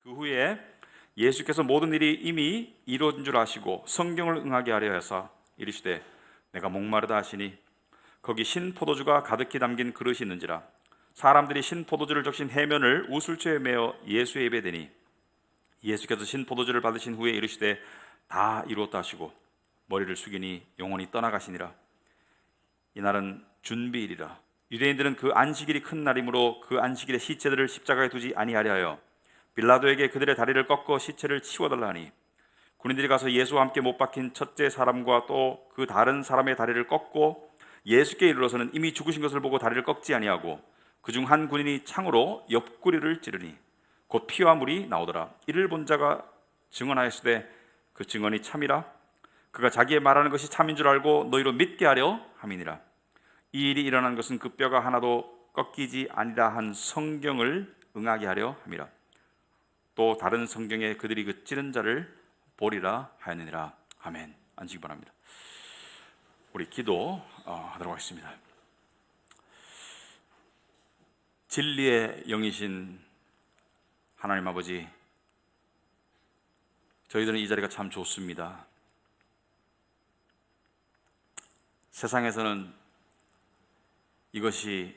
그 후에 예수께서 모든 일이 이미 이루어진 줄 아시고 성경을 응하게 하려 해서 이르시되 내가 목마르다 하시니 거기 신 포도주가 가득히 담긴 그릇이 있는지라. 사람들이 신 포도주를 적신 해면을 우슬초에 메어 예수의 입에 대니 예수께서 신 포도주를 받으신 후에 이르시되 다 이루었다 하시고 머리를 숙이니 영원히 떠나가시니라. 이날은 준비일이라. 유대인들은 그 안식일이 큰 날이므로 그 안식일에 시체들을 십자가에 두지 아니하려 하여 빌라도에게 그들의 다리를 꺾어 시체를 치워달라 하니 군인들이 가서 예수와 함께 못 박힌 첫째 사람과 또 그 다른 사람의 다리를 꺾고 예수께 이르러서는 이미 죽으신 것을 보고 다리를 꺾지 아니하고 그중 한 군인이 창으로 옆구리를 찌르니 곧 피와 물이 나오더라. 이를 본 자가 증언하였으되 그 증언이 참이라. 그가 자기의 말하는 것이 참인 줄 알고 너희로 믿게 하려 함이니라. 이 일이 일어난 것은 그 뼈가 하나도 꺾이지 아니라 한 성경을 응하게 하려 함이라. 또 다른 성경에 그들이 그 찌른 자를 보리라 하였느니라. 아멘. 앉으시기 바랍니다. 우리 기도하도록 하겠습니다. 진리의 영이신 하나님 아버지, 저희들은 이 자리가 참 좋습니다. 세상에서는 이것이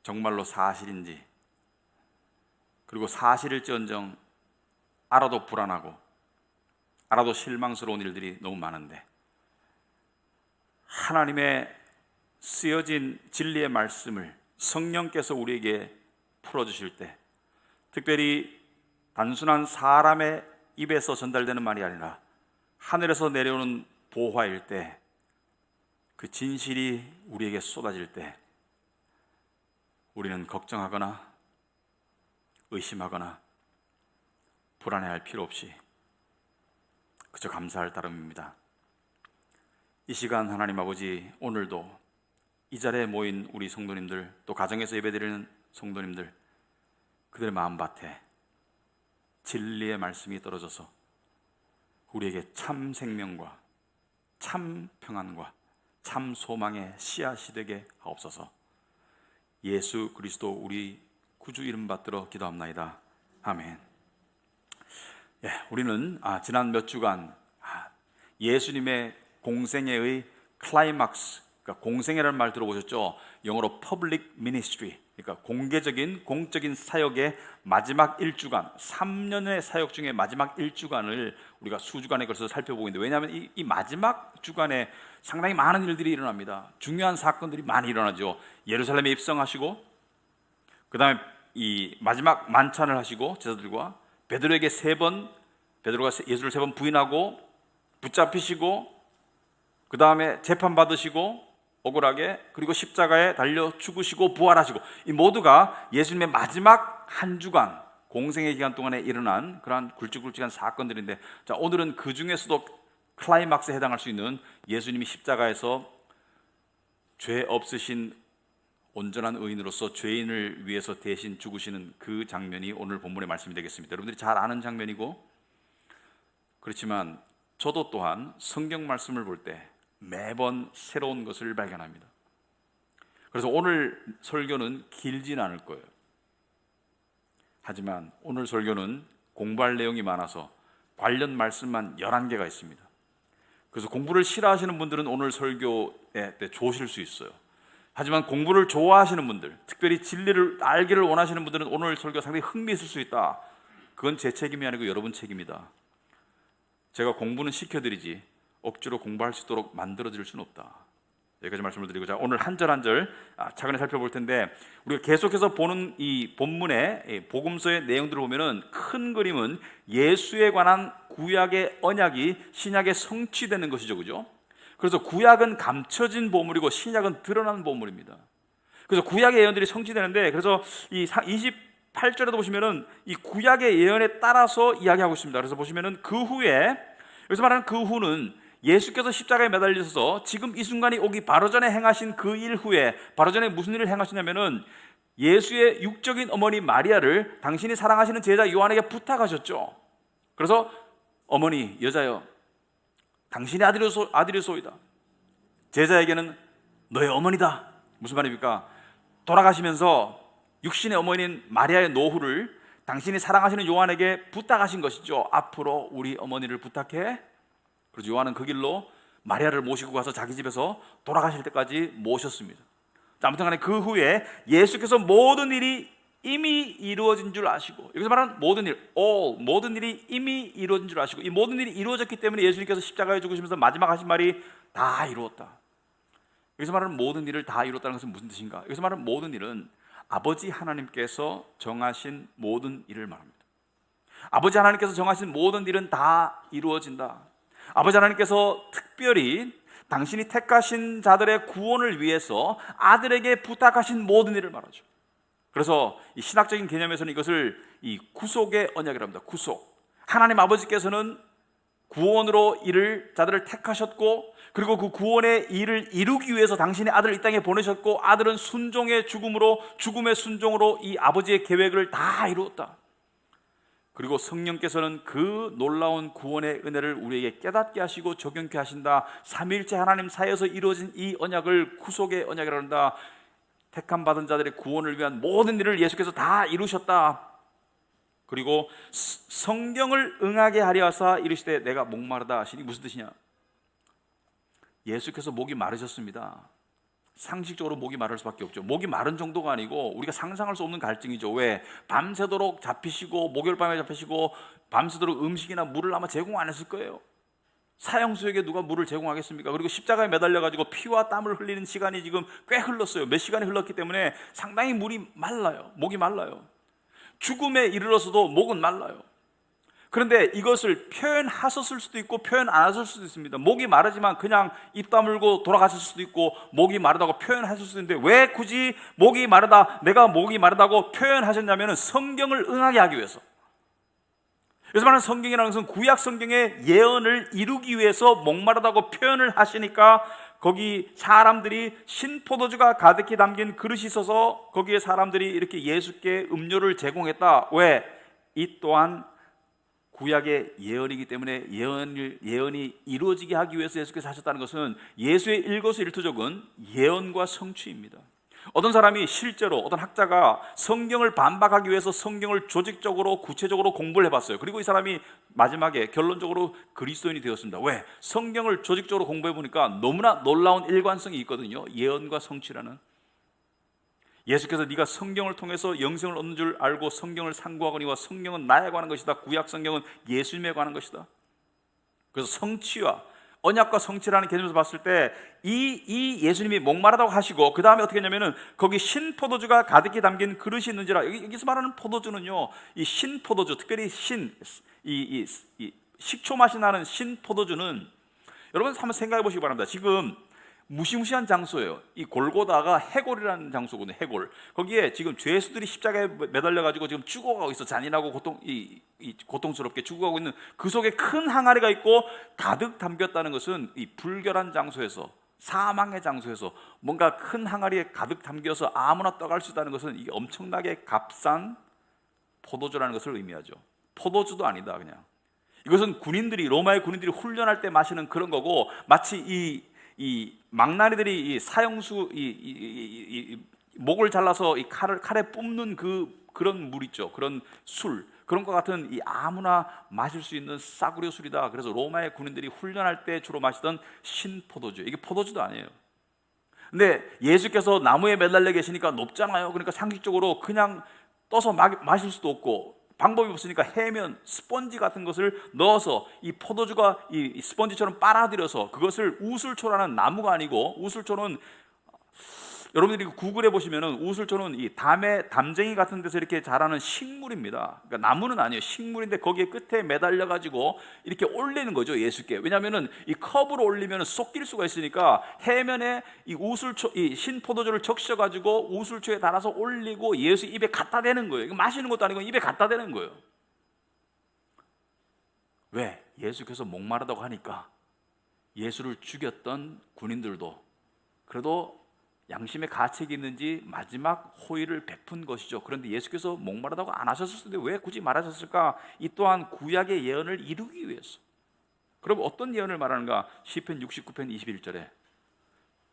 정말로 사실인지, 그리고 사실일지언정 알아도 불안하고 알아도 실망스러운 일들이 너무 많은데, 하나님의 쓰여진 진리의 말씀을 성령께서 우리에게 풀어주실 때, 특별히 단순한 사람의 입에서 전달되는 말이 아니라 하늘에서 내려오는 보화일 때, 그 진실이 우리에게 쏟아질 때 우리는 걱정하거나 의심하거나 불안해할 필요 없이 그저 감사할 따름입니다. 이 시간 하나님 아버지, 오늘도 이 자리에 모인 우리 성도님들, 또 가정에서 예배드리는 성도님들, 그들의 마음밭에 진리의 말씀이 떨어져서 우리에게 참 생명과 참 평안과 참 소망의 씨앗이 되게 하옵소서. 예수 그리스도 우리 구주 이름 받들어 기도합나이다. 아멘. 우리는 지난 몇 주간 예수님의 공생애의 클라이막스, 그러니까 공생애라는 말 들어보셨죠? 영어로 public ministry, 그러니까 공적인 사역의 마지막 1주간, 3년의 사역 중에 마지막 1주간을 우리가 수주간에 걸쳐서 살펴보고 있는데, 왜냐하면 이 마지막 주간에 상당히 많은 일들이 일어납니다. 중요한 사건들이 많이 일어나죠. 예루살렘에 입성하시고, 그 다음에 이 마지막 만찬을 하시고 제자들과 베드로가 예수를 3번 부인하고 붙잡히시고, 그 다음에 재판받으시고 억울하게, 그리고 십자가에 달려 죽으시고 부활하시고, 이 모두가 예수님의 마지막 한 주간 공생의 기간 동안에 일어난 그러한 굵직굵직한 사건들인데, 자, 오늘은 그 중에서도 클라이막스에 해당할 수 있는 예수님이 십자가에서 죄 없으신 온전한 의인으로서 죄인을 위해서 대신 죽으시는 그 장면이 오늘 본문의 말씀이 되겠습니다. 여러분들이 잘 아는 장면이고, 그렇지만 저도 또한 성경 말씀을 볼 때 매번 새로운 것을 발견합니다. 그래서 오늘 설교는 길진 않을 거예요. 하지만 오늘 설교는 공부할 내용이 많아서 관련 말씀만 11개가 있습니다. 그래서 공부를 싫어하시는 분들은 오늘 설교에 좋으실 수 있어요. 하지만 공부를 좋아하시는 분들, 특별히 진리를 알기를 원하시는 분들은 오늘 설교가 상당히 흥미있을 수 있다. 그건 제 책임이 아니고 여러분 책임이다. 제가 공부는 시켜드리지 억지로 공부할 수 있도록 만들어드릴 수는 없다. 여기까지 말씀을 드리고, 자, 오늘 한 절 한 절 차근히 살펴볼 텐데, 우리가 계속해서 보는 이 본문의 복음서의 내용들을 보면은 큰 그림은 예수에 관한 구약의 언약이 신약에 성취되는 것이죠, 그죠? 그래서 구약은 감춰진 보물이고 신약은 드러난 보물입니다. 그래서 구약의 예언들이 성취되는데, 그래서 이 28절에도 보시면은 이 구약의 예언에 따라서 이야기하고 있습니다. 그래서 보시면은 그 후에, 여기서 말하는 그 후는 예수께서 십자가에 매달리셔서 지금 이 순간이 오기 바로 전에 행하신 그 일 후에, 바로 전에 무슨 일을 행하시냐면은 예수의 육적인 어머니 마리아를 당신이 사랑하시는 제자 요한에게 부탁하셨죠. 그래서 어머니, 여자여, 당신의 아들이소이다. 제자에게는 너의 어머니다. 무슨 말입니까? 돌아가시면서 육신의 어머니인 마리아의 노후를 당신이 사랑하시는 요한에게 부탁하신 것이죠. 앞으로 우리 어머니를 부탁해. 그래서 요한은 그 길로 마리아를 모시고 가서 자기 집에서 돌아가실 때까지 모셨습니다. 아무튼 간에 그 후에 예수께서 모든 일이 이미 이루어진 줄 아시고, 여기서 말하는 모든 일, 모든 일이 이미 이루어진 줄 아시고, 이 모든 일이 이루어졌기 때문에 예수님께서 십자가에 죽으시면서 마지막 하신 말이 다 이루었다. 여기서 말하는 모든 일을 다 이루었다는 것은 무슨 뜻인가? 여기서 말하는 모든 일은 아버지 하나님께서 정하신 모든 일을 말합니다. 아버지 하나님께서 정하신 모든 일은 다 이루어진다. 아버지 하나님께서 특별히 당신이 택하신 자들의 구원을 위해서 아들에게 부탁하신 모든 일을 말하죠. 그래서 이 신학적인 개념에서는 이것을 이 구속의 언약이라고 합니다. 구속. 하나님 아버지께서는 구원으로 자들을 택하셨고, 그리고 그 구원의 일을 이루기 위해서 당신의 아들을 이 땅에 보내셨고, 아들은 순종의 죽음의 순종으로 이 아버지의 계획을 다 이루었다. 그리고 성령께서는 그 놀라운 구원의 은혜를 우리에게 깨닫게 하시고 적용케 하신다. 삼위일체 하나님 사이에서 이루어진 이 언약을 구속의 언약이라고 한다. 택함 받은 자들의 구원을 위한 모든 일을 예수께서 다 이루셨다. 그리고 성경을 응하게 하려 하사 이르시되 내가 목마르다 하시니 무슨 뜻이냐? 예수께서 목이 마르셨습니다. 상식적으로 목이 마를 수밖에 없죠. 목이 마른 정도가 아니고 우리가 상상할 수 없는 갈증이죠. 왜? 밤새도록 잡히시고, 목요일 밤에 잡히시고, 밤새도록 음식이나 물을 아마 제공 안 했을 거예요. 사형수에게 누가 물을 제공하겠습니까? 그리고 십자가에 매달려가지고 피와 땀을 흘리는 시간이 지금 꽤 흘렀어요. 몇 시간이 흘렀기 때문에 상당히 물이 말라요. 목이 말라요. 죽음에 이르러서도 목은 말라요. 그런데 이것을 표현하셨을 수도 있고 표현 안 하셨을 수도 있습니다. 목이 마르지만 그냥 입 다물고 돌아가실 수도 있고, 목이 마르다고 표현하실 수도 있는데 왜 굳이 목이 마르다, 내가 목이 마르다고 표현하셨냐면 성경을 응하게 하기 위해서. 그래서 말하는 성경이라는 것은 구약 성경의 예언을 이루기 위해서 목마르다고 표현을 하시니까 거기 사람들이 신포도주가 가득히 담긴 그릇이 있어서 거기에 사람들이 이렇게 예수께 음료를 제공했다. 왜? 이 또한 구약의 예언이기 때문에 예언이 이루어지게 하기 위해서 예수께서 하셨다는 것은 예수의 일거수일투족은 예언과 성취입니다. 어떤 사람이 실제로, 어떤 학자가 성경을 반박하기 위해서 성경을 조직적으로 구체적으로 공부를 해봤어요. 그리고 이 사람이 마지막에 결론적으로 그리스도인이 되었습니다. 왜? 성경을 조직적으로 공부해보니까 너무나 놀라운 일관성이 있거든요. 예언과 성취라는. 예수께서 네가 성경을 통해서 영생을 얻는 줄 알고 성경을 상고하거니와 성경은 나에 관한 것이다. 구약 성경은 예수님에 관한 것이다. 그래서 성취와 언약과 성취라는 개념에서 봤을 때 이 예수님이 목마르다고 하시고, 그 다음에 어떻게 했냐면은 거기 신포도주가 가득히 담긴 그릇이 있는지라. 여기서 말하는 포도주는요, 이 신포도주, 특별히 이 식초 맛이 나는 신포도주는 여러분 한번 생각해 보시기 바랍니다. 지금 무시무시한 장소예요. 이 골고다가 해골이라는 장소거든요. 해골. 거기에 지금 죄수들이 십자가에 매달려가지고 지금 죽어가고 있어. 잔인하고 고통스럽게 죽어가고 있는 그 속에 큰 항아리가 있고 가득 담겼다는 것은 이 불결한 장소에서, 사망의 장소에서 뭔가 큰 항아리에 가득 담겨서 아무나 떠갈 수 있다는 것은 이게 엄청나게 값싼 포도주라는 것을 의미하죠. 포도주도 아니다 그냥. 이것은 로마의 군인들이 훈련할 때 마시는 그런 거고, 마치 이 망나니들이 이 사형수 목을 잘라서 이 칼에 뿜는 그런 물 있죠. 그런 술, 그런 것 같은 이 아무나 마실 수 있는 싸구려 술이다. 그래서 로마의 군인들이 훈련할 때 주로 마시던 신포도주. 이게 포도주도 아니에요. 근데 예수께서 나무에 매달려 계시니까 높잖아요. 그러니까 상식적으로 그냥 떠서 마실 수도 없고, 방법이 없으니까 해면, 스펀지 같은 것을 넣어서 이 포도주가 이 스펀지처럼 빨아들여서, 그것을 우술초라는 나무가 아니고, 우술초는 여러분들이 구글해 보시면은 우술초는 이 담쟁이 같은 데서 이렇게 자라는 식물입니다. 그러니까 나무는 아니에요. 식물인데 거기에 끝에 매달려 가지고 이렇게 올리는 거죠, 예수께. 왜냐하면은 이 컵으로 올리면은 쏟길 수가 있으니까 해면에 이 우술초, 이 신포도주를 적셔 가지고 우술초에 달아서 올리고 예수 입에 갖다 대는 거예요. 이거 마시는 것도 아니고 입에 갖다 대는 거예요. 왜? 예수께서 목마르다고 하니까 예수를 죽였던 군인들도 그래도 양심의 가책이 있는지 마지막 호의를 베푼 것이죠. 그런데 예수께서 목마르다고 안 하셨을 텐데 왜 굳이 말하셨을까? 이 또한 구약의 예언을 이루기 위해서. 그럼 어떤 예언을 말하는가? 시편 69편 21절에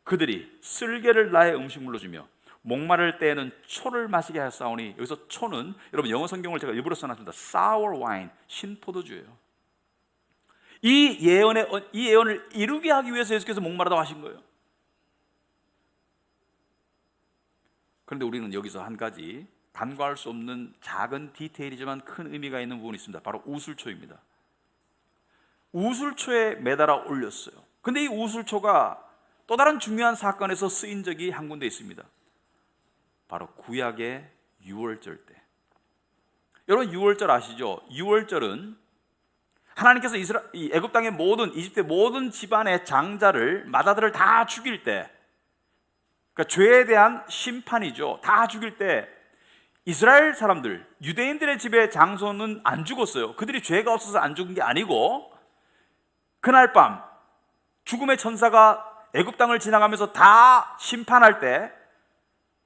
그들이 쓸개를 나의 음식물로 주며 목마를 때에는 초를 마시게 하였사오니, 여기서 초는 여러분 영어 성경을 제가 일부러 써놨습니다. sour wine, 신포도주예요. 이 예언을 이루게 하기 위해서 예수께서 목마르다고 하신 거예요. 그런데 우리는 여기서 한 가지 간과할 수 없는 작은 디테일이지만 큰 의미가 있는 부분이 있습니다. 바로 우슬초입니다. 우슬초에 매달아 올렸어요. 근데 이 우슬초가 또 다른 중요한 사건에서 쓰인 적이 한 군데 있습니다. 바로 구약의 유월절 때. 여러분 유월절 아시죠? 유월절은 하나님께서 애굽 땅의 모든 이집트의 모든 집안의 장자를 맏아들을 다 죽일 때, 그러니까 죄에 대한 심판이죠. 다 죽일 때 이스라엘 사람들, 유대인들의 집의 장소는 안 죽었어요. 그들이 죄가 없어서 안 죽은 게 아니고 그날 밤 죽음의 천사가 애굽 땅을 지나가면서 다 심판할 때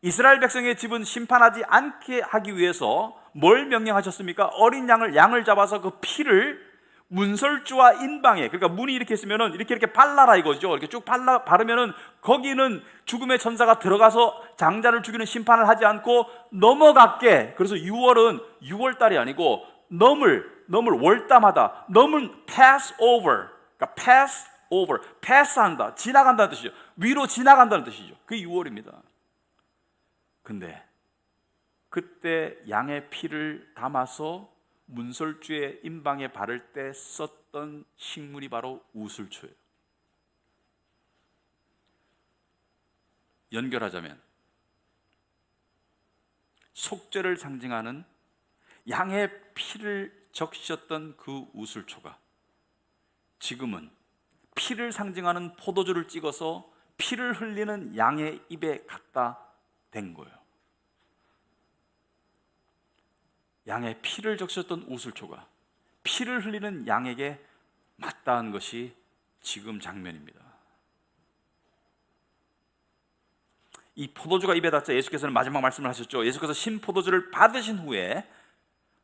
이스라엘 백성의 집은 심판하지 않게 하기 위해서 뭘 명령하셨습니까? 어린 양을 잡아서 그 피를 문설주와 인방에, 그러니까 문이 이렇게 있으면은 이렇게 발라라 이거죠. 이렇게 쭉 바르면은 거기는 죽음의 천사가 들어가서 장자를 죽이는 심판을 하지 않고 넘어갔게. 그래서 6월은 6월달이 아니고 넘을 월담하다. 넘은 pass over, 그러니까 pass over, 패스한다, 지나간다는 뜻이죠. 위로 지나간다는 뜻이죠. 그게 6월입니다. 근데 그때 양의 피를 담아서 문설주의 인방에 바를 때 썼던 식물이 바로 우슬초예요. 연결하자면 속죄를 상징하는 양의 피를 적셨던 그 우슬초가 지금은 피를 상징하는 포도주를 찍어서 피를 흘리는 양의 입에 갖다 댄 거예요. 양의 피를 적셨던 우슬초가 피를 흘리는 양에게 맞닿은 것이 지금 장면입니다. 이 포도주가 입에 닿자 예수께서는 마지막 말씀을 하셨죠. 예수께서 신포도주를 받으신 후에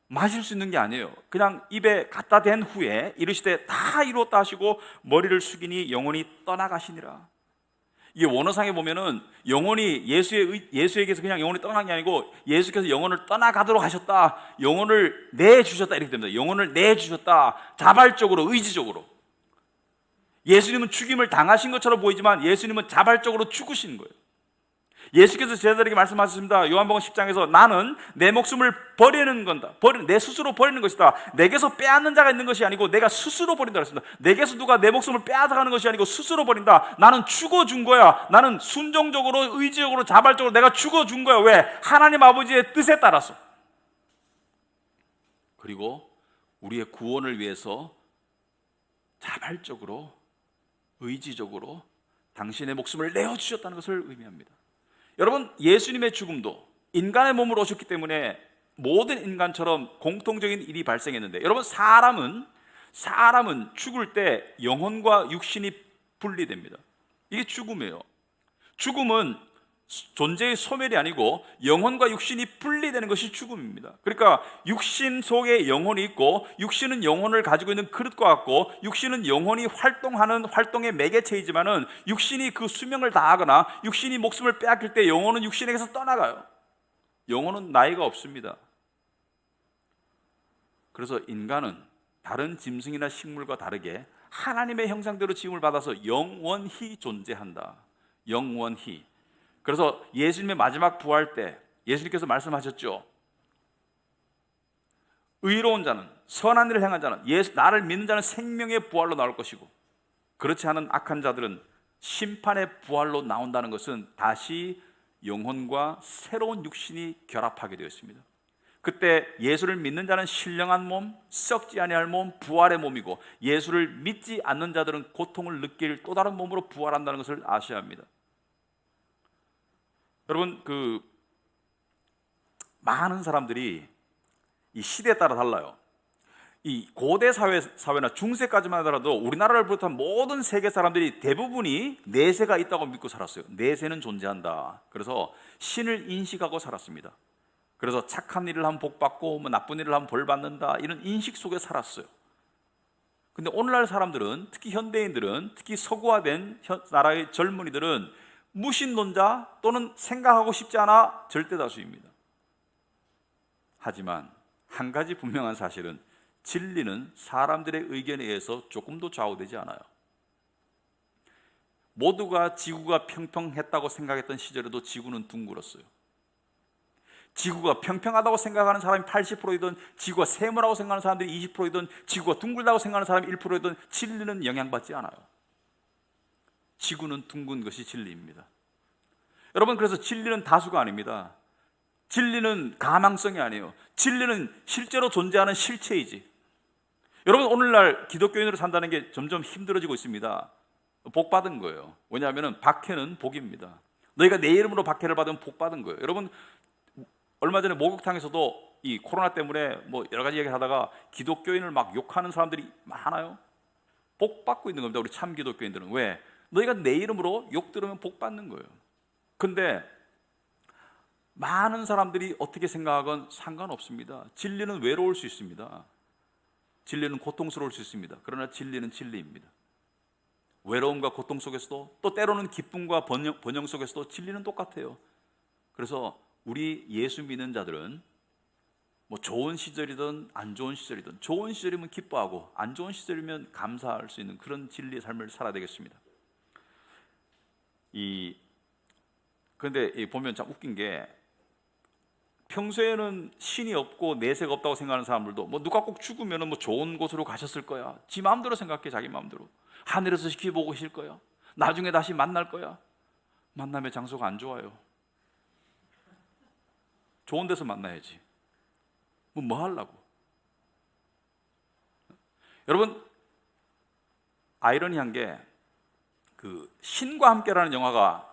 마실 수 있는 게 아니에요. 그냥 입에 갖다 댄 후에 이르시되 다 이루었다 하시고 머리를 숙이니 영혼이 떠나가시니라. 이게 원어상에 보면은 영혼이 예수에게서 그냥 영혼이 떠난 게 아니고 예수께서 영혼을 떠나가도록 하셨다, 영혼을 내주셨다 이렇게 됩니다. 영혼을 내주셨다, 자발적으로, 의지적으로. 예수님은 죽임을 당하신 것처럼 보이지만 예수님은 자발적으로 죽으신 거예요. 예수께서 제자들에게 말씀하셨습니다. 요한복음 10장에서 나는 내 목숨을 버리는 건다, 내 스스로 버리는 것이다. 내게서 빼앗는 자가 있는 것이 아니고 내가 스스로 버린다 그랬습니다. 내게서 누가 내 목숨을 빼앗아가는 것이 아니고 스스로 버린다. 나는 죽어준 거야. 나는 순종적으로, 의지적으로, 자발적으로 내가 죽어준 거야. 왜? 하나님 아버지의 뜻에 따라서. 그리고 우리의 구원을 위해서 자발적으로, 의지적으로 당신의 목숨을 내어주셨다는 것을 의미합니다. 여러분, 예수님의 죽음도 인간의 몸으로 오셨기 때문에 모든 인간처럼 공통적인 일이 발생했는데, 여러분, 사람은 죽을 때 영혼과 육신이 분리됩니다. 이게 죽음이에요. 죽음은 존재의 소멸이 아니고 영혼과 육신이 분리되는 것이 죽음입니다. 그러니까 육신 속에 영혼이 있고 육신은 영혼을 가지고 있는 그릇과 같고 육신은 영혼이 활동하는 활동의 매개체이지만은 육신이 그 수명을 다하거나 육신이 목숨을 빼앗길 때 영혼은 육신에게서 떠나가요. 영혼은 나이가 없습니다. 그래서 인간은 다른 짐승이나 식물과 다르게 하나님의 형상대로 지음을 받아서 영원히 존재한다. 영원히. 그래서 예수님의 마지막 부활 때 예수님께서 말씀하셨죠. 의로운 자는, 선한 일을 행한 자는, 나를 믿는 자는 생명의 부활로 나올 것이고 그렇지 않은 악한 자들은 심판의 부활로 나온다는 것은 다시 영혼과 새로운 육신이 결합하게 되었습니다. 그때 예수를 믿는 자는 신령한 몸, 썩지 아니할 몸, 부활의 몸이고 예수를 믿지 않는 자들은 고통을 느낄 또 다른 몸으로 부활한다는 것을 아셔야 합니다. 여러분, 많은 사람들이 이 시대에 따라 달라요. 이 고대 사회나 중세까지만 하더라도 우리나라를 비롯한 모든 세계 사람들이 대부분이 내세가 있다고 믿고 살았어요. 내세는 존재한다. 그래서 신을 인식하고 살았습니다. 그래서 착한 일을 하면 복 받고 나쁜 일을 하면 벌 받는다, 이런 인식 속에 살았어요. 근데 오늘날 사람들은, 특히 현대인들은, 특히 서구화된 나라의 젊은이들은 무신론자 또는 생각하고 싶지 않아 절대 다수입니다. 하지만 한 가지 분명한 사실은 진리는 사람들의 의견에 의해서 조금도 좌우되지 않아요. 모두가 지구가 평평했다고 생각했던 시절에도 지구는 둥글었어요. 지구가 평평하다고 생각하는 사람이 80%이든 지구가 세모라고 생각하는 사람들이 20%이든 지구가 둥글다고 생각하는 사람이 1%이든 진리는 영향받지 않아요. 지구는 둥근 것이 진리입니다. 여러분, 그래서 진리는 다수가 아닙니다. 진리는 가망성이 아니에요. 진리는 실제로 존재하는 실체이지. 여러분, 오늘날 기독교인으로 산다는 게 점점 힘들어지고 있습니다. 복 받은 거예요. 왜냐하면 박해는 복입니다. 너희가 내 이름으로 박해를 받으면 복 받은 거예요. 여러분, 얼마 전에 목욕탕에서도 이 코로나 때문에 뭐 여러 가지 얘기를 하다가 기독교인을 막 욕하는 사람들이 많아요. 복 받고 있는 겁니다. 우리 참 기독교인들은. 왜? 너희가 내 이름으로 욕 들으면 복 받는 거예요. 근데 많은 사람들이 어떻게 생각하건 상관없습니다. 진리는 외로울 수 있습니다. 진리는 고통스러울 수 있습니다. 그러나 진리는 진리입니다. 외로움과 고통 속에서도, 또 때로는 기쁨과 번영 속에서도 진리는 똑같아요. 그래서 우리 예수 믿는 자들은 뭐 좋은 시절이든 안 좋은 시절이든, 좋은 시절이면 기뻐하고 안 좋은 시절이면 감사할 수 있는 그런 진리의 삶을 살아야 되겠습니다. 그런데 보면 참 웃긴 게, 평소에는 신이 없고 내세가 없다고 생각하는 사람들도 뭐 누가 꼭 죽으면 뭐 좋은 곳으로 가셨을 거야, 지 마음대로 생각해. 자기 마음대로 하늘에서 지켜보고 계실 거야, 나중에 다시 만날 거야. 만남의 장소가 안 좋아요. 좋은 데서 만나야지. 뭐 하려고. 여러분, 아이러니한 게, 그 신과 함께라는 영화가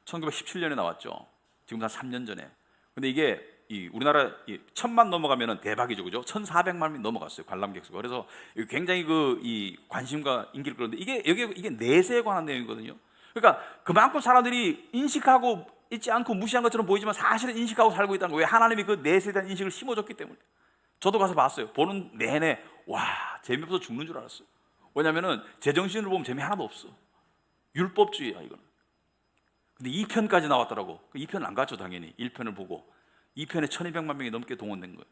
1917년에 나왔죠. 지금 한 3년 전에. 근데 이게 우리나라 1000만 넘어가면 대박이죠, 그죠? 1400만이 넘어갔어요, 관람객 수가. 그래서 굉장히 이 관심과 인기를 끌었는데, 이게 내세에 관한 내용이거든요. 그러니까 그만큼 사람들이 인식하고 있지 않고 무시한 것처럼 보이지만 사실은 인식하고 살고 있다는 거예요. 왜? 하나님이 그 내세에 대한 인식을 심어줬기 때문에. 저도 가서 봤어요. 보는 내내 와, 재미없어서 죽는 줄 알았어요. 왜냐하면 제정신으로 보면 재미 하나도 없어. 율법주의야, 이거는. 근데 2편까지 나왔더라고. 그 2편을 안 갔죠, 당연히. 1편을 보고 2편에 1200만 명이 넘게 동원된 거예요.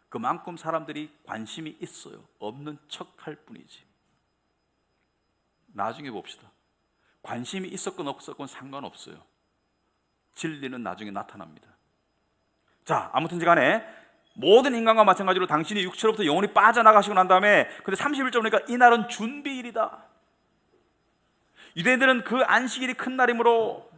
그만큼 사람들이 관심이 있어요. 없는 척할 뿐이지. 나중에 봅시다. 관심이 있었건 없었건 상관없어요. 진리는 나중에 나타납니다. 자, 아무튼지 간에 모든 인간과 마찬가지로 당신이 육체로부터 영혼이 빠져나가시고 난 다음에, 근데 31절 보니까 이날은 준비일이다. 유대인들은 그 안식일이 큰 날이므로.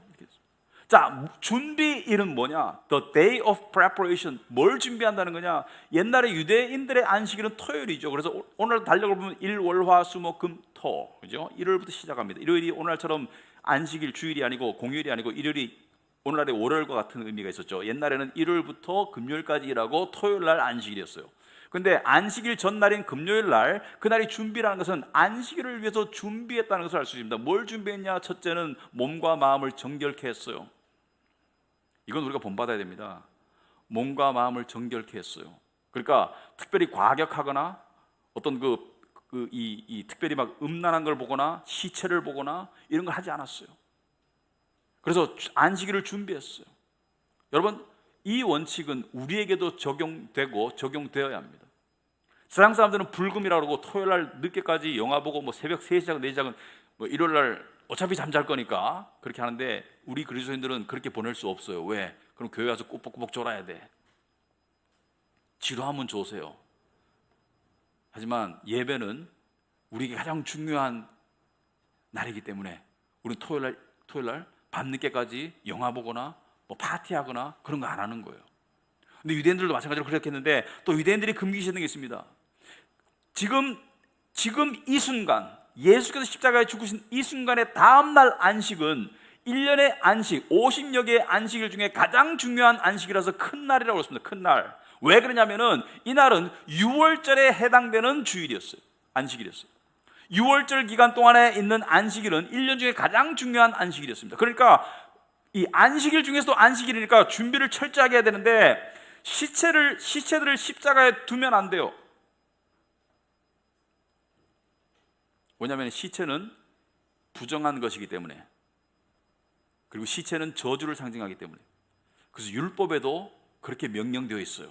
자, 준비일은 뭐냐? The day of preparation. 뭘 준비한다는 거냐? 옛날에 유대인들의 안식일은 토요일이죠. 그래서 오늘 달력을 보면 일, 월, 화, 수, 목, 금, 토, 그죠? 일요일부터 시작합니다. 일요일이 오늘날처럼 안식일 주일이 아니고 공휴일이 아니고, 일요일이 오늘날의 월요일과 같은 의미가 있었죠. 옛날에는 일요일부터 금요일까지 일하고 토요일 날 안식일이었어요. 근데 안식일 전날인 금요일 날, 그날이 준비라는 것은 안식일을 위해서 준비했다는 것을 알 수 있습니다. 뭘 준비했냐? 첫째는 몸과 마음을 정결케 했어요. 이건 우리가 본받아야 됩니다. 몸과 마음을 정결케 했어요. 그러니까 특별히 과격하거나 어떤 특별히 막 음란한 걸 보거나 시체를 보거나 이런 걸 하지 않았어요. 그래서 안식일을 준비했어요. 여러분, 이 원칙은 우리에게도 적용되고 적용되어야 합니다. 세상 사람들은 불금이라고 그러고 토요일 날 늦게까지 영화 보고 뭐 새벽 3시 시작, 4시 시작은 뭐 일요일 날 어차피 잠잘 거니까 그렇게 하는데, 우리 그리스도인들은 그렇게 보낼 수 없어요. 왜? 그럼 교회 와서 꾸벅꾸벅 졸아야 돼. 지루하면 좋으세요. 하지만 예배는 우리에게 가장 중요한 날이기 때문에 우리는 토요일 날 밤늦게까지 영화 보거나 뭐 파티하거나 그런 거 안 하는 거예요. 근데 유대인들도 마찬가지로 그렇게 했는데, 또 유대인들이 금기시는 게 있습니다. 지금 이 순간, 예수께서 십자가에 죽으신 이 순간의 다음날 안식은 1년의 안식, 50여 개의 안식일 중에 가장 중요한 안식이라서 큰 날이라고 그랬습니다. 큰 날. 왜 그러냐면은 이 날은 6월절에 해당되는 주일이었어요. 안식일이었어요. 6월절 기간 동안에 있는 안식일은 1년 중에 가장 중요한 안식일이었습니다. 그러니까 이 안식일 중에서도 안식일이니까 준비를 철저하게 해야 되는데, 시체들을 십자가에 두면 안 돼요. 왜냐하면 시체는 부정한 것이기 때문에. 그리고 시체는 저주를 상징하기 때문에. 그래서 율법에도 그렇게 명령되어 있어요.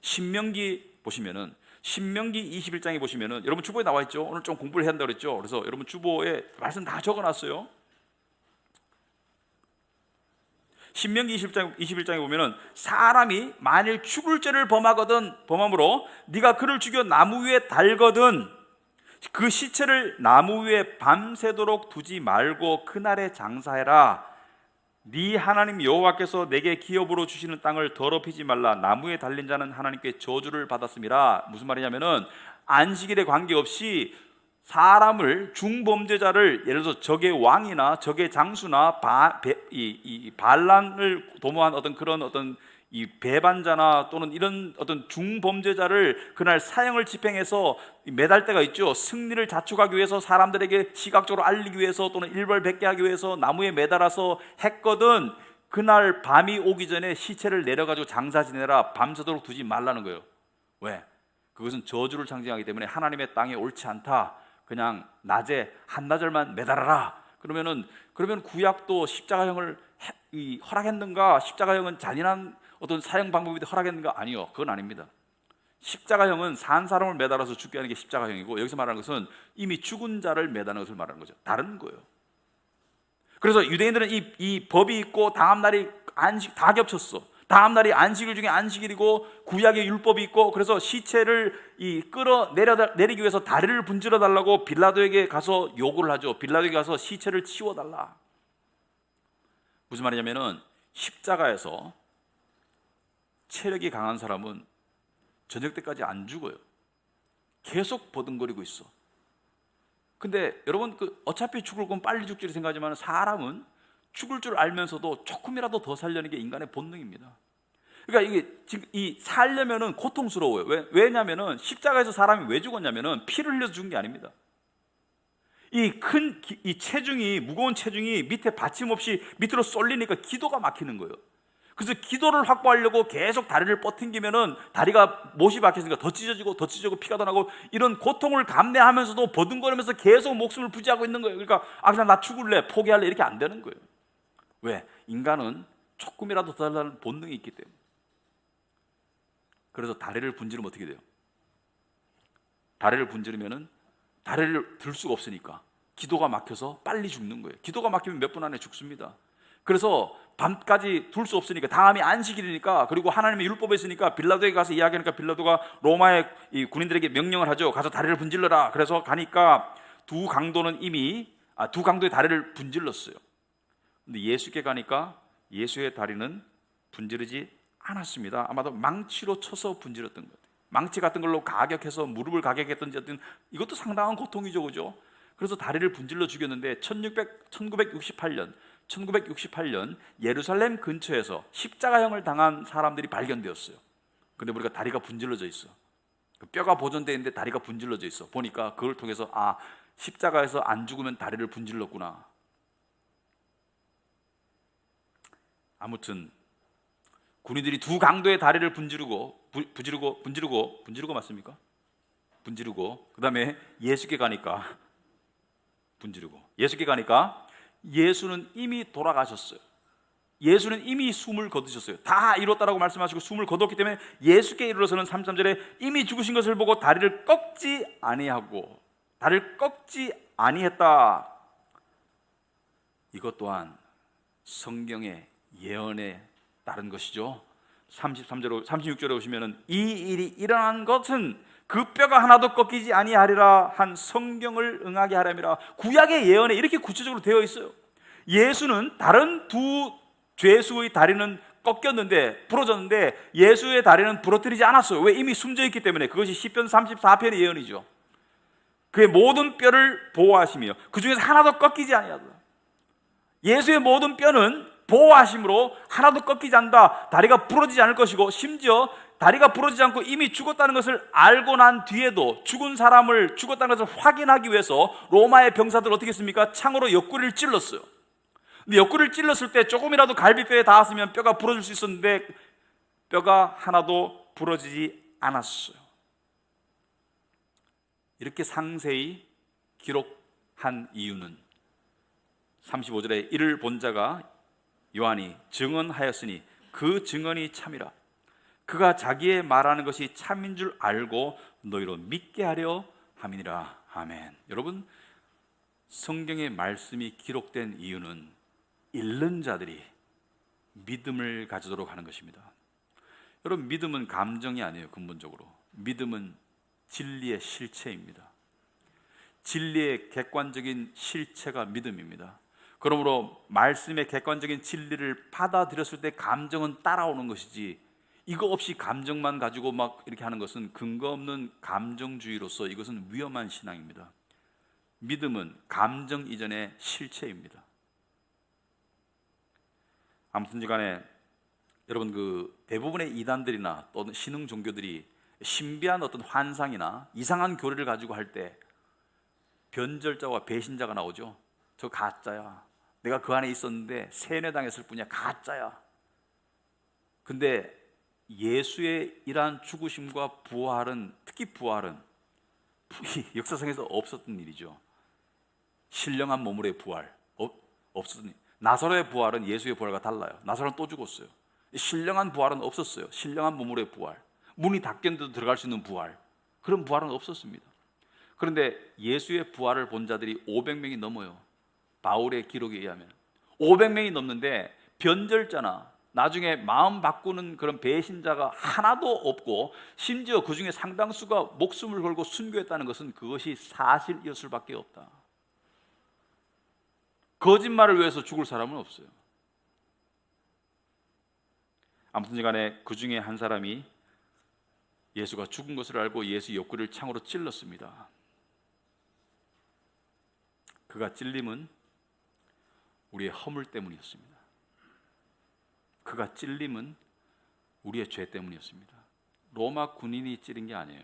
신명기 보시면은, 신명기 21장에 보시면은, 여러분 주보에 나와 있죠. 오늘 좀 공부를 해야 한다고 그랬죠. 그래서 여러분 주보에 말씀 다 적어놨어요. 신명기 21장에 보면은, 사람이 만일 죽을 죄를 범함으로 네가 그를 죽여 나무 위에 달거든 그 시체를 나무 위에 밤새도록 두지 말고 그날에 장사해라. 네 하나님 여호와께서 내게 기업으로 주시는 땅을 더럽히지 말라. 나무에 달린 자는 하나님께 저주를 받았음이라. 무슨 말이냐면은, 안식일에 관계없이 사람을, 중범죄자를, 예를 들어서 적의 왕이나 적의 장수나 반란을 도모한 그런 이 배반자나 또는 이런 중범죄자를 그날 사형을 집행해서 매달 때가 있죠. 승리를 자축하기 위해서, 사람들에게 시각적으로 알리기 위해서, 또는 일벌백계 하기 위해서 나무에 매달아서 했거든 그날 밤이 오기 전에 시체를 내려가지고 장사 지내라. 밤새도록 두지 말라는 거예요. 왜? 그것은 저주를 상징하기 때문에 하나님의 땅에 옳지 않다. 그냥 낮에 한나절만 매달아라. 그러면 구약도 십자가형을 허락했는가? 십자가형은 잔인한 사형 방법이 허락했는가? 아니요, 그건 아닙니다. 십자가형은 산 사람을 매달아서 죽게 하는 게 십자가형이고, 여기서 말하는 것은 이미 죽은 자를 매다는 것을 말하는 거죠. 다른 거예요. 그래서 유대인들은 이 법이 있고 다음 날이 안식 다 겹쳤어. 다음 날이 안식일 중에 안식일이고 구약의 율법이 있고, 그래서 시체를 내리기 위해서 다리를 분질러 달라고 빌라도에게 가서 요구를 하죠. 빌라도에게 가서 시체를 치워달라. 무슨 말이냐면은, 십자가에서 체력이 강한 사람은 저녁 때까지 안 죽어요. 계속 버둥거리고 있어. 근데 여러분, 어차피 죽을 건 빨리 죽기를 생각하지만, 사람은 죽을 줄 알면서도 조금이라도 더 살려는 게 인간의 본능입니다. 그러니까 이게 지금 살려면은 고통스러워요. 왜냐면은 십자가에서 사람이 왜 죽었냐면은 피를 흘려서 죽은 게 아닙니다. 이 체중이, 무거운 체중이 밑에 받침 없이 밑으로 쏠리니까 기도가 막히는 거예요. 그래서 기도를 확보하려고 계속 다리를 뻗팅기면은 다리가 못이 박혔으니까 더 찢어지고 피가 더 나고, 이런 고통을 감내하면서도 버둥거리면서 계속 목숨을 부지하고 있는 거예요. 그러니까 그냥 나 죽을래, 포기할래, 이렇게 안 되는 거예요. 왜? 인간은 조금이라도 더 달라는 본능이 있기 때문에. 그래서 다리를 분지르면 어떻게 돼요? 다리를 분지르면은 다리를 들 수가 없으니까 기도가 막혀서 빨리 죽는 거예요. 기도가 막히면 몇 분 안에 죽습니다. 그래서 밤까지 둘 수 없으니까, 다음이 안식일이니까, 그리고 하나님의 율법에 있으니까 빌라도에게 가서 이야기하니까 빌라도가 로마의 이 군인들에게 명령을 하죠. 가서 다리를 분질러라. 그래서 가니까 두 강도의 다리를 분질렀어요. 근데 예수께 가니까 예수의 다리는 분지르지 않았습니다. 아마도 망치로 쳐서 분질렀던 것 같아요. 망치 같은 걸로 가격해서 무릎을 가격했던지, 이것도 상당한 고통이죠, 그죠? 그래서 다리를 분질러 죽였는데 1968년 예루살렘 근처에서 십자가형을 당한 사람들이 발견되었어요. 근데 우리가 다리가 분질러져 있어. 뼈가 보존되어 있는데 다리가 분질러져 있어. 보니까 그걸 통해서 십자가에서 안 죽으면 다리를 분질렀구나. 아무튼 군인들이 두 강도의 다리를 분지르고 맞습니까? 분지르고 그다음에 예수께 가니까 예수는 이미 돌아가셨어요. 예수는 이미 숨을 거두셨어요. 다 이뤘다라고 말씀하시고 숨을 거뒀기 때문에 예수께 이르러서는 33절에 이미 죽으신 것을 보고 다리를 꺾지 아니했다. 이것 또한 성경의 예언에 따른 것이죠. 36절에 보시면은 이 일이 일어난 것은 그 뼈가 하나도 꺾이지 아니하리라 한 성경을 응하게 하려니라. 구약의 예언에 이렇게 구체적으로 되어 있어요. 예수는 다른 두 죄수의 다리는 부러졌는데 예수의 다리는 부러뜨리지 않았어요. 왜? 이미 숨져 있기 때문에. 그것이 시편 34편의 예언이죠. 그의 모든 뼈를 보호하시며 그 중에서 하나도 꺾이지 아니하다. 예수의 모든 뼈는 보호하심으로 하나도 꺾이지 않는다. 다리가 부러지지 않을 것이고, 심지어 다리가 부러지지 않고 이미 죽었다는 것을 알고 난 뒤에도 죽은 사람을 죽었다는 것을 확인하기 위해서 로마의 병사들 어떻게 했습니까? 창으로 옆구리를 찔렀어요. 근데 옆구리를 찔렀을 때 조금이라도 갈비뼈에 닿았으면 뼈가 부러질 수 있었는데 뼈가 하나도 부러지지 않았어요. 이렇게 상세히 기록한 이유는 35절에 이를 본 자가 요한이 증언하였으니 그 증언이 참이라. 그가 자기의 말하는 것이 참인 줄 알고 너희로 믿게 하려 함이니라. 아멘. 여러분, 성경의 말씀이 기록된 이유는 읽는 자들이 믿음을 가지도록 하는 것입니다. 여러분, 믿음은 감정이 아니에요. 근본적으로 믿음은 진리의 실체입니다. 진리의 객관적인 실체가 믿음입니다. 그러므로 말씀의 객관적인 진리를 받아들였을 때 감정은 따라오는 것이지, 이거 없이 감정만 가지고 막 이렇게 하는 것은 근거 없는 감정주의로서 이것은 위험한 신앙입니다. 믿음은 감정 이전의 실체입니다. 아무튼간에 여러분, 대부분의 이단들이나 또는 신흥 종교들이 신비한 어떤 환상이나 이상한 교리를 가지고 할 때 변절자와 배신자가 나오죠. 저 가짜야. 내가 그 안에 있었는데 세뇌당했을 뿐이야. 가짜야. 근데 예수의 이러한 죽으심과 부활은, 특히 부활은 역사상에서 없었던 일이죠. 신령한 몸으로의 부활 없었던 일. 나사로의 부활은 예수의 부활과 달라요. 나사로는 또 죽었어요. 신령한 부활은 없었어요. 신령한 몸으로의 부활, 문이 닫혔는데도 들어갈 수 있는 부활, 그런 부활은 없었습니다. 그런데 예수의 부활을 본 자들이 500명이 넘어요. 바울의 기록에 의하면 500명이 넘는데 변절자나 나중에 마음 바꾸는 그런 배신자가 하나도 없고, 심지어 그 중에 상당수가 목숨을 걸고 순교했다는 것은 그것이 사실이었을 수밖에 없다. 거짓말을 위해서 죽을 사람은 없어요. 아무튼 간에 그 중에 한 사람이 예수가 죽은 것을 알고 예수 옆구리를 창으로 찔렀습니다. 그가 찔림은 우리의 허물 때문이었습니다. 그가 찔림은 우리의 죄 때문이었습니다. 로마 군인이 찌른 게 아니에요.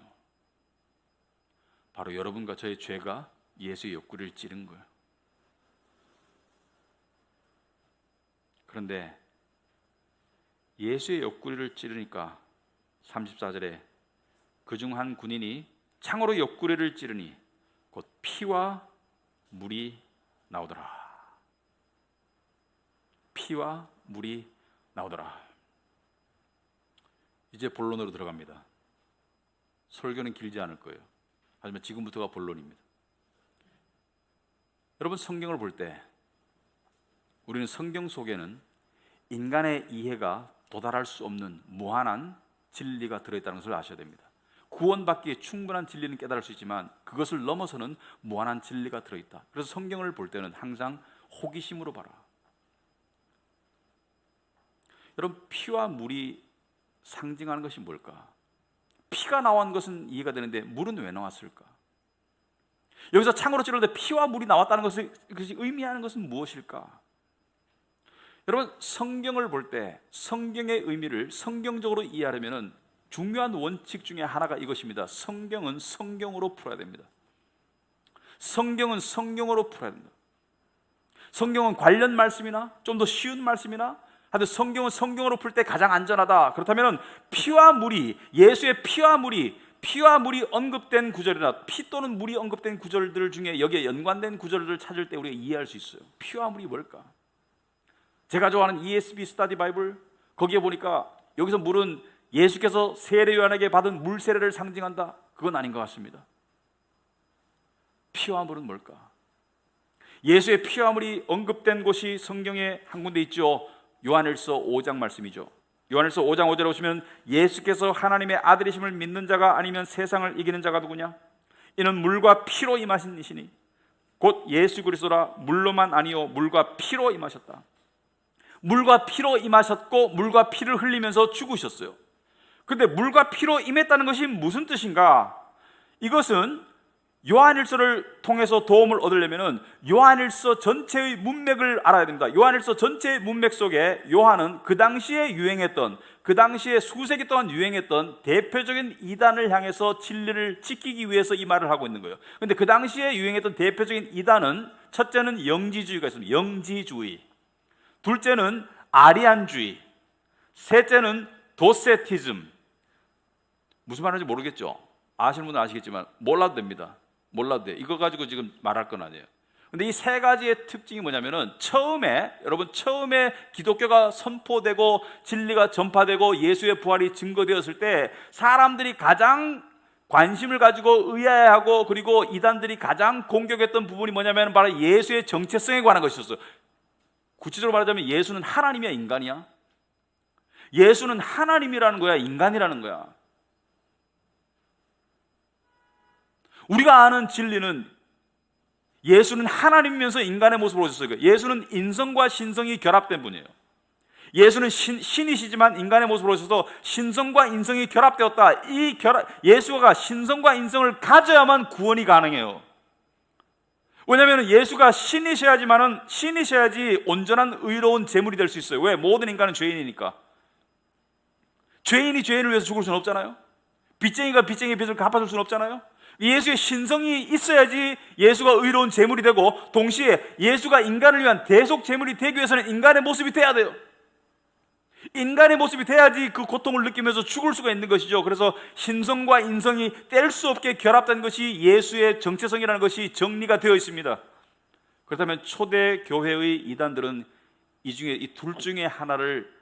바로 여러분과 저의 죄가 예수의 옆구리를 찌른 거예요. 그런데 예수의 옆구리를 찌르니까 34절에 그중 한 군인이 창으로 옆구리를 찌르니 곧 피와 물이 나오더라. 피와 물이 나오더라. 이제 본론으로 들어갑니다. 설교는 길지 않을 거예요. 하지만 지금부터가 본론입니다. 여러분, 성경을 볼 때 우리는 성경 속에는 인간의 이해가 도달할 수 없는 무한한 진리가 들어있다는 것을 아셔야 됩니다. 구원받기에 충분한 진리는 깨달을 수 있지만 그것을 넘어서는 무한한 진리가 들어있다. 그래서 성경을 볼 때는 항상 호기심으로 봐라. 여러분, 피와 물이 상징하는 것이 뭘까? 피가 나온 것은 이해가 되는데 물은 왜 나왔을까? 여기서 창으로 찌르는데 피와 물이 나왔다는 것이 의미하는 것은 무엇일까? 여러분, 성경을 볼 때 성경의 의미를 성경적으로 이해하려면 중요한 원칙 중에 하나가 이것입니다. 성경은 성경으로 풀어야 됩니다. 성경은 성경으로 풀어야 됩니다. 성경은 관련 말씀이나 좀 더 쉬운 말씀이나 하여튼 성경은 성경으로 풀 때 가장 안전하다. 그렇다면 피와 물이, 예수의 피와 물이 언급된 구절이나 피 또는 물이 언급된 구절들 중에 여기에 연관된 구절들을 찾을 때 우리가 이해할 수 있어요. 피와 물이 뭘까? 제가 좋아하는 ESV 스터디 바이블, 거기에 보니까 여기서 물은 예수께서 세례 요한에게 받은 물 세례를 상징한다. 그건 아닌 것 같습니다. 피와 물은 뭘까? 예수의 피와 물이 언급된 곳이 성경에 한 군데 있죠. 요한일서 5장 말씀이죠. 요한일서 5장 5절에 보시면 예수께서 하나님의 아들이심을 믿는 자가 아니면 세상을 이기는 자가 누구냐? 이는 물과 피로 임하신 이시니 곧 예수 그리스도라. 물로만 아니요 물과 피로 임하셨다. 물과 피로 임하셨고 물과 피를 흘리면서 죽으셨어요. 근데 물과 피로 임했다는 것이 무슨 뜻인가? 이것은 요한일서를 통해서 도움을 얻으려면 요한일서 전체의 문맥을 알아야 됩니다. 요한일서 전체의 문맥 속에 요한은 그 당시에 유행했던, 그 당시에 수세기 동안 유행했던 대표적인 이단을 향해서 진리를 지키기 위해서 이 말을 하고 있는 거예요. 그런데 그 당시에 유행했던 대표적인 이단은, 첫째는 영지주의가 있습니다. 영지주의. 둘째는 아리안주의. 셋째는 도세티즘. 무슨 말인지 모르겠죠? 아시는 분은 아시겠지만 몰라도 됩니다. 몰라도 돼. 이거 가지고 지금 말할 건 아니에요. 근데 이 세 가지의 특징이 뭐냐면은 처음에 기독교가 선포되고 진리가 전파되고 예수의 부활이 증거되었을 때 사람들이 가장 관심을 가지고 의아해하고 그리고 이단들이 가장 공격했던 부분이 뭐냐면 바로 예수의 정체성에 관한 것이었어요. 구체적으로 말하자면 예수는 하나님이야, 인간이야? 예수는 하나님이라는 거야, 인간이라는 거야? 우리가 아는 진리는 예수는 하나님이면서 인간의 모습으로 오셨어요. 예수는 인성과 신성이 결합된 분이에요. 예수는 신이시지만 인간의 모습으로 오셔서 신성과 인성이 결합되었다. 예수가 신성과 인성을 가져야만 구원이 가능해요. 왜냐하면 예수가 신이셔야지 온전한 의로운 제물이 될 수 있어요. 왜? 모든 인간은 죄인이니까. 죄인이 죄인을 위해서 죽을 수는 없잖아요. 빚쟁이가 빚쟁이의 빚을 갚아줄 수는 없잖아요. 예수의 신성이 있어야지 예수가 의로운 제물이 되고, 동시에 예수가 인간을 위한 대속 제물이 되기 위해서는 인간의 모습이 돼야 돼요. 인간의 모습이 돼야지 그 고통을 느끼면서 죽을 수가 있는 것이죠. 그래서 신성과 인성이 뗄 수 없게 결합된 것이 예수의 정체성이라는 것이 정리가 되어 있습니다. 그렇다면 초대 교회의 이단들은 이 둘 중에 하나를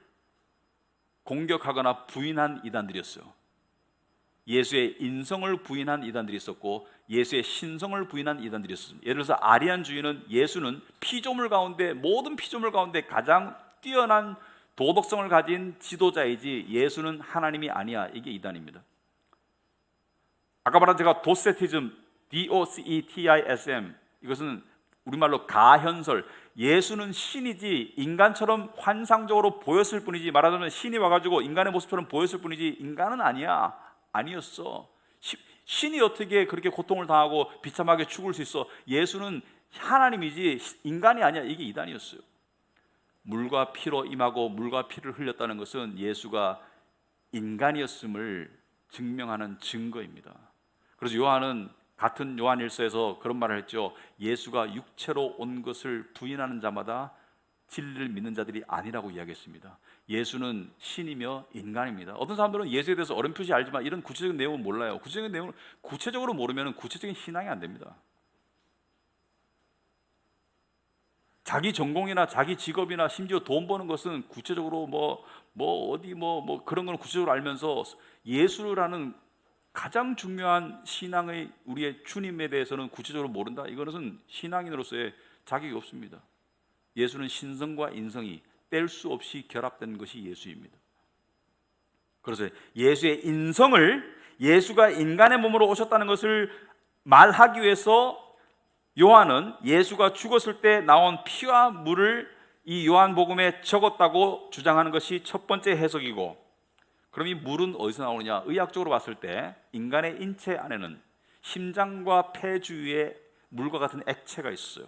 공격하거나 부인한 이단들이었어요. 예수의 인성을 부인한 이단들이 있었고 예수의 신성을 부인한 이단들이 있었습니다. 예를 들어서 아리안주의는 예수는 모든 피조물 가운데 가장 뛰어난 도덕성을 가진 지도자이지 예수는 하나님이 아니야. 이게 이단입니다. 아까 말한 제가 도세티즘, DOCETISM, 이것은 우리말로 가현설, 예수는 신이지 인간처럼 환상적으로 보였을 뿐이지, 말하자면 신이 와가지고 인간의 모습처럼 보였을 뿐이지 인간은 아니야. 아니었어. 신이 어떻게 그렇게 고통을 당하고 비참하게 죽을 수 있어? 예수는 하나님이지 인간이 아니야. 이게 이단이었어요. 물과 피로 임하고 물과 피를 흘렸다는 것은 예수가 인간이었음을 증명하는 증거입니다. 그래서 요한은 같은 요한일서에서 그런 말을 했죠. 예수가 육체로 온 것을 부인하는 자마다 진리를 믿는 자들이 아니라고 이야기했습니다. 예수는 신이며 인간입니다. 어떤 사람들은 예수에 대해서 어렴풋이 알지만 이런 구체적인 내용은 몰라요. 구체적인 내용을 구체적으로 모르면 구체적인 신앙이 안 됩니다. 자기 전공이나 자기 직업이나 심지어 돈 버는 것은 구체적으로 그런 건 구체적으로 알면서 예수라는 가장 중요한 신앙의 우리의 주님에 대해서는 구체적으로 모른다. 이것은 신앙인으로서의 자격이 없습니다. 예수는 신성과 인성이 뗄 수 없이 결합된 것이 예수입니다. 그래서 예수의 인성을, 예수가 인간의 몸으로 오셨다는 것을 말하기 위해서 요한은 예수가 죽었을 때 나온 피와 물을 이 요한복음에 적었다고 주장하는 것이 첫 번째 해석이고, 그럼 이 물은 어디서 나오느냐? 의학적으로 봤을 때 인간의 인체 안에는 심장과 폐 주위에 물과 같은 액체가 있어요.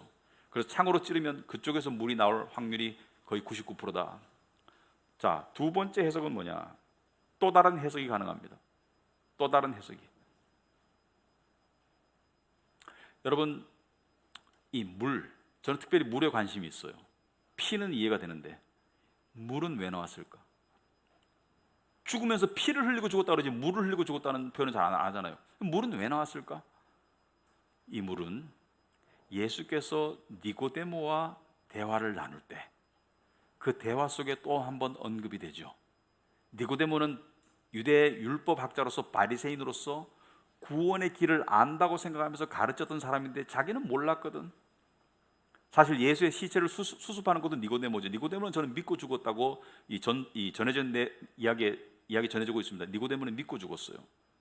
그래서 창으로 찌르면 그쪽에서 물이 나올 확률이 거의 99%다. 자, 두 번째 해석은 뭐냐? 또 다른 해석이 가능합니다. 또 다른 해석이. 여러분, 이 물, 저는 특별히 물에 관심이 있어요. 피는 이해가 되는데 물은 왜 나왔을까? 죽으면서 피를 흘리고 죽었다 그러지 물을 흘리고 죽었다는 표현은 잘 안 하잖아요. 물은 왜 나왔을까? 이 물은 예수께서 니고데모와 대화를 나눌 때 그 대화 속에 또 한 번 언급이 되죠. 니고데모는 유대 율법 학자로서 바리새인으로서 구원의 길을 안다고 생각하면서 가르쳤던 사람인데 자기는 몰랐거든. 사실 예수의 시체를 수습하는 것도 니고데모죠. 니고데모는 저는 믿고 죽었다고 전해진 이야기 전해지고 있습니다. 니고데모는 믿고 죽었어요.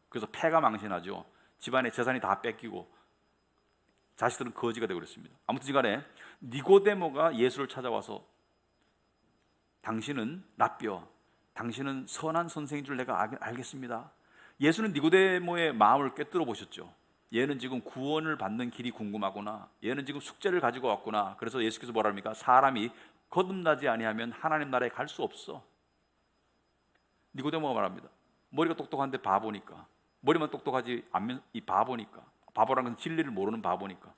그래서 폐가 망신하죠. 집안의 재산이 다 뺏기고 자식들은 거지가 되고 그랬습니다. 아무튼 간에 니고데모가 예수를 찾아와서 당신은 랍비어, 당신은 선한 선생인 줄 내가 알겠습니다. 예수는 니고데모의 마음을 꿰뚫어 보셨죠. 얘는 지금 구원을 받는 길이 궁금하구나. 얘는 지금 숙제를 가지고 왔구나. 그래서 예수께서 뭐라 합니까? 사람이 거듭나지 아니하면 하나님 나라에 갈 수 없어. 니고데모가 말합니다. 머리가 똑똑한데 바보니까. 머리만 똑똑하지 않으면 이 바보니까. 바보라는 건 진리를 모르는 바보니까.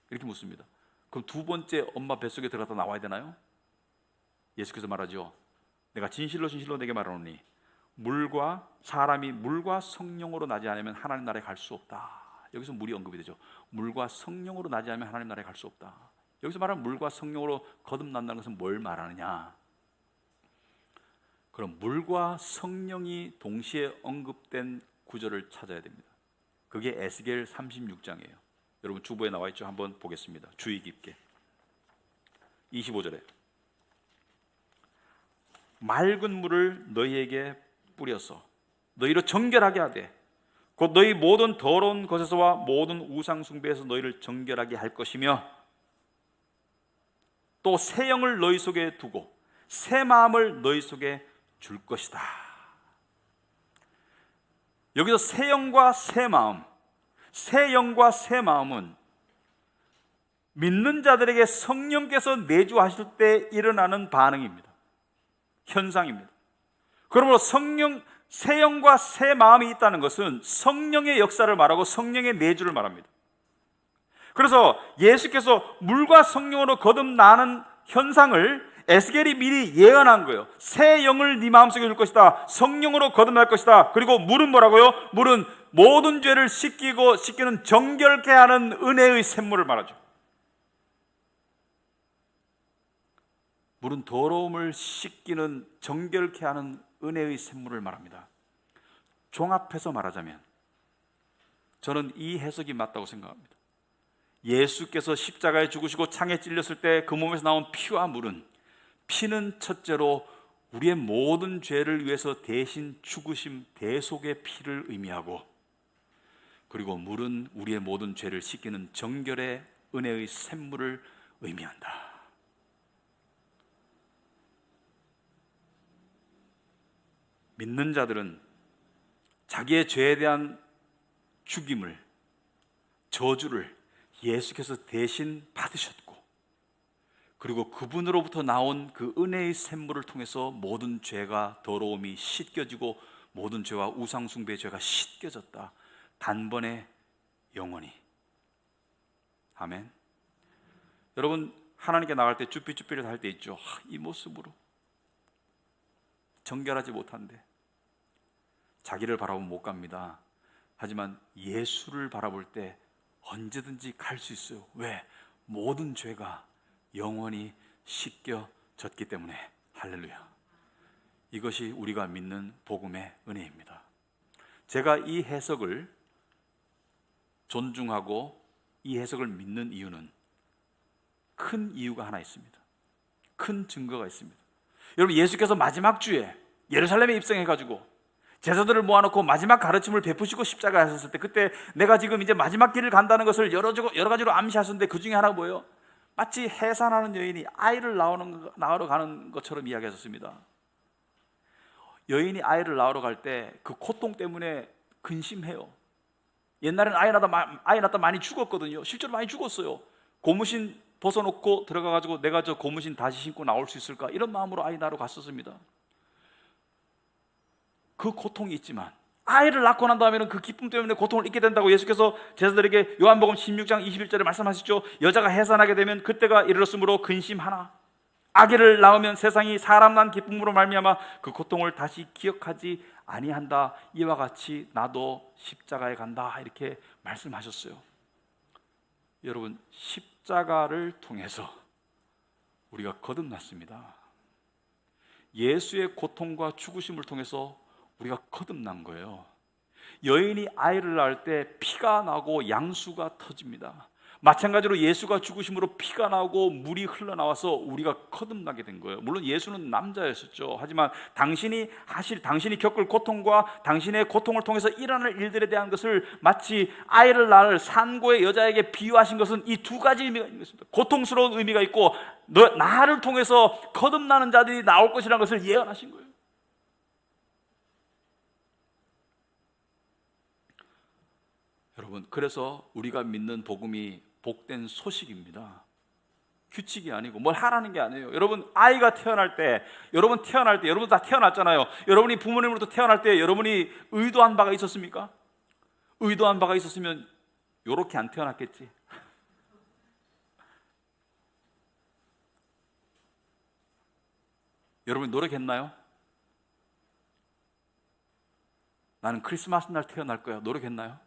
이렇게 묻습니다. 그럼 두 번째 엄마 뱃속에 들어갔다 나와야 되나요? 예수께서 말하죠. 내가 진실로 내게 말하노니 사람이 물과 성령으로 나지 않으면 하나님 나라에 갈 수 없다. 여기서 물이 언급이 되죠. 물과 성령으로 나지 않으면 하나님 나라에 갈 수 없다. 여기서 말하는 물과 성령으로 거듭난다는 것은 뭘 말하느냐? 그럼 물과 성령이 동시에 언급된 구절을 찾아야 됩니다. 그게 에스겔 36장이에요. 여러분 주보에 나와 있죠? 한번 보겠습니다. 주의 깊게. 25절에 맑은 물을 너희에게 뿌려서 너희를 정결하게 하되 곧 너희 모든 더러운 것에서와 모든 우상 숭배에서 너희를 정결하게 할 것이며 또 새 영을 너희 속에 두고 새 마음을 너희 속에 줄 것이다. 여기서 새 영과 새 마음, 새 영과 새 마음은 믿는 자들에게 성령께서 내주하실 때 일어나는 반응입니다. 현상입니다. 그러므로 새 영과 새 마음이 있다는 것은 성령의 역사를 말하고 성령의 내주를 말합니다. 그래서 예수께서 물과 성령으로 거듭나는 현상을 에스겔이 미리 예언한 거예요. 새 영을 네 마음속에 줄 것이다. 성령으로 거듭날 것이다. 그리고 물은 뭐라고요? 물은 모든 죄를 씻기는 정결케 하는 은혜의 샘물을 말하죠. 물은 더러움을 씻기는 정결케 하는 은혜의 샘물을 말합니다. 종합해서 말하자면 저는 이 해석이 맞다고 생각합니다. 예수께서 십자가에 죽으시고 창에 찔렸을 때 그 몸에서 나온 피와 물은, 피는 첫째로 우리의 모든 죄를 위해서 대신 죽으심 대속의 피를 의미하고, 그리고 물은 우리의 모든 죄를 씻기는 정결의 은혜의 샘물을 의미한다. 믿는 자들은 자기의 죄에 대한 죽임을, 저주를 예수께서 대신 받으셨고, 그리고 그분으로부터 나온 그 은혜의 샘물을 통해서 모든 죄가, 더러움이 씻겨지고 모든 죄와 우상숭배의 죄가 씻겨졌다. 단번에 영원히. 아멘. 여러분, 하나님께 나갈 때 쭈삣쭈삣 할 때 있죠. 이 모습으로 정결하지 못한데 자기를 바라보면 못 갑니다. 하지만 예수를 바라볼 때 언제든지 갈 수 있어요. 왜? 모든 죄가 영원히 씻겨졌기 때문에. 할렐루야. 이것이 우리가 믿는 복음의 은혜입니다. 제가 이 해석을 존중하고 이 해석을 믿는 이유는 큰 이유가 하나 있습니다. 큰 증거가 있습니다. 여러분, 예수께서 마지막 주에 예루살렘에 입성해가지고 제자들을 모아놓고 마지막 가르침을 베푸시고 십자가에 하셨을 때, 그때 내가 지금 이제 마지막 길을 간다는 것을 여러 가지로 암시하셨는데 그 중에 하나가 뭐예요? 마치 해산하는 여인이 아이를 낳으러 가는 것처럼 이야기하셨습니다. 여인이 아이를 낳으러 갈 때 그 고통 때문에 근심해요. 옛날에는 아이 낳다 많이 죽었거든요. 실제로 많이 죽었어요. 고무신 벗어놓고 들어가가지고 내가 저 고무신 다시 신고 나올 수 있을까, 이런 마음으로 아이 낳으러 갔었습니다. 그 고통이 있지만 아이를 낳고 난 다음에는 그 기쁨 때문에 고통을 잊게 된다고 예수께서 제자들에게 요한복음 16장 21절에 말씀하시죠. 여자가 해산하게 되면 그때가 이르렀으므로 근심하나 아기를 낳으면 세상이 사람 난 기쁨으로 말미암아 그 고통을 다시 기억하지 아니한다. 이와 같이 나도 십자가에 간다. 이렇게 말씀하셨어요. 여러분, 십자가를 통해서 우리가 거듭났습니다. 예수의 고통과 죽으심을 통해서 우리가 거듭난 거예요. 여인이 아이를 낳을 때 피가 나고 양수가 터집니다. 마찬가지로 예수가 죽으심으로 피가 나고 물이 흘러나와서 우리가 거듭나게 된 거예요. 물론 예수는 남자였었죠. 하지만 당신이 겪을 고통과 당신의 고통을 통해서 일어날 일들에 대한 것을 마치 아이를 낳을 산고의 여자에게 비유하신 것은 이 두 가지 의미가 있는 것입니다. 고통스러운 의미가 있고 나를 통해서 거듭나는 자들이 나올 것이라는 것을 예언하신 거예요. 여러분, 그래서 우리가 믿는 복음이 복된 소식입니다. 규칙이 아니고 뭘 하라는 게 아니에요. 여러분, 아이가 태어날 때, 여러분 다 태어났잖아요. 여러분이 부모님으로부터 태어날 때 여러분이 의도한 바가 있었습니까? 의도한 바가 있었으면 요렇게 안 태어났겠지. 여러분 노력했나요? 나는 크리스마스 날 태어날 거야. 노력했나요?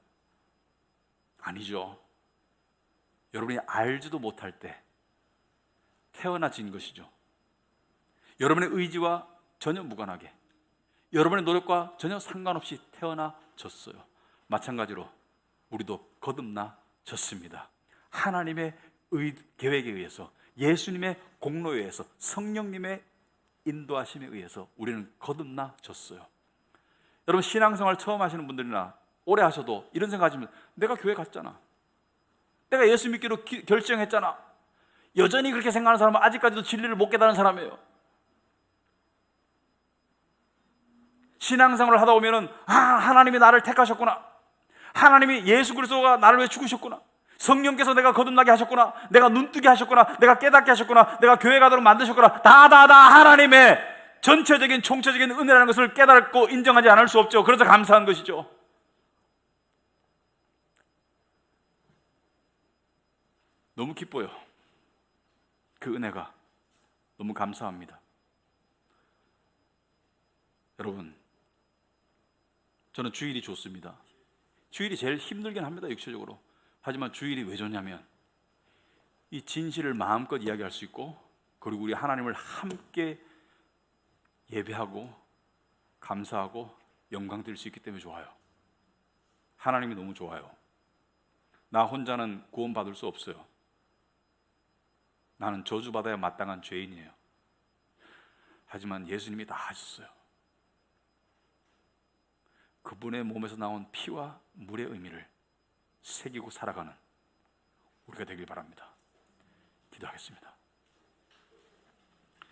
아니죠. 여러분이 알지도 못할 때 태어나진 것이죠. 여러분의 의지와 전혀 무관하게, 여러분의 노력과 전혀 상관없이 태어나졌어요. 마찬가지로 우리도 거듭나졌습니다. 하나님의 계획에 의해서, 예수님의 공로에 의해서, 성령님의 인도하심에 의해서 우리는 거듭나졌어요. 여러분, 신앙생활 처음 하시는 분들이나 오래 하셔도 이런 생각하시면, 내가 교회 갔잖아, 내가 예수 믿기로 결정했잖아. 여전히 그렇게 생각하는 사람은 아직까지도 진리를 못 깨달은 사람이에요. 신앙생활을 하다 보면은 하나님이 나를 택하셨구나, 하나님이 예수 그리스도가 나를 위해 죽으셨구나, 성령께서 내가 거듭나게 하셨구나, 내가 눈뜨게 하셨구나, 내가 깨닫게 하셨구나, 내가 교회 가도록 만드셨구나, 다 하나님의 전체적인 총체적인 은혜라는 것을 깨닫고 인정하지 않을 수 없죠. 그래서 감사한 것이죠. 너무 기뻐요. 그 은혜가 너무 감사합니다. 여러분, 저는 주일이 좋습니다. 주일이 제일 힘들긴 합니다, 육체적으로. 하지만 주일이 왜 좋냐면 이 진실을 마음껏 이야기할 수 있고, 그리고 우리 하나님을 함께 예배하고 감사하고 영광 드릴 수 있기 때문에 좋아요. 하나님이 너무 좋아요. 나 혼자는 구원받을 수 없어요. 나는 저주받아야 마땅한 죄인이에요. 하지만 예수님이 다 하셨어요. 그분의 몸에서 나온 피와 물의 의미를 새기고 살아가는 우리가 되길 바랍니다. 기도하겠습니다.